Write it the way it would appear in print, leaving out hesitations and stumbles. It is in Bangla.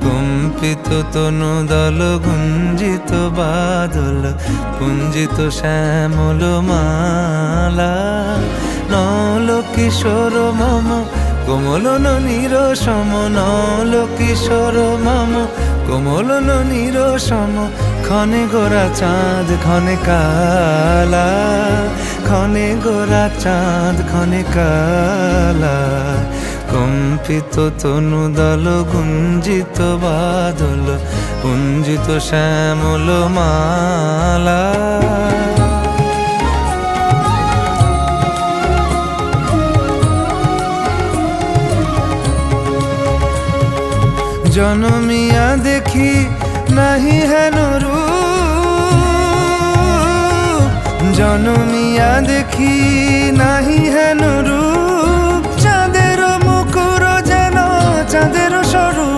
কম্পিত তনু দল গুঞ্জিত বাদল পুঞ্জিত শ্যামল মালা নল কিশোর মম কোমলন নিরসম নল কিশোর মম কোমলন নিরসম ক্ষণে গোরা চাঁদ ক্ষণে কালা ক্ষণে গোরা চাঁদ ক্ষণে কালা কম্পিত তনু দল গুঞ্জিত বাদল পুঞ্জিত শ্যামল মালা জনমিয়া দেখি নাহি হেন রূপ জনমিয়া দেখি নাহি হেন রূপ চাঁদের মুকুর যেন চাঁদের স্বরূপ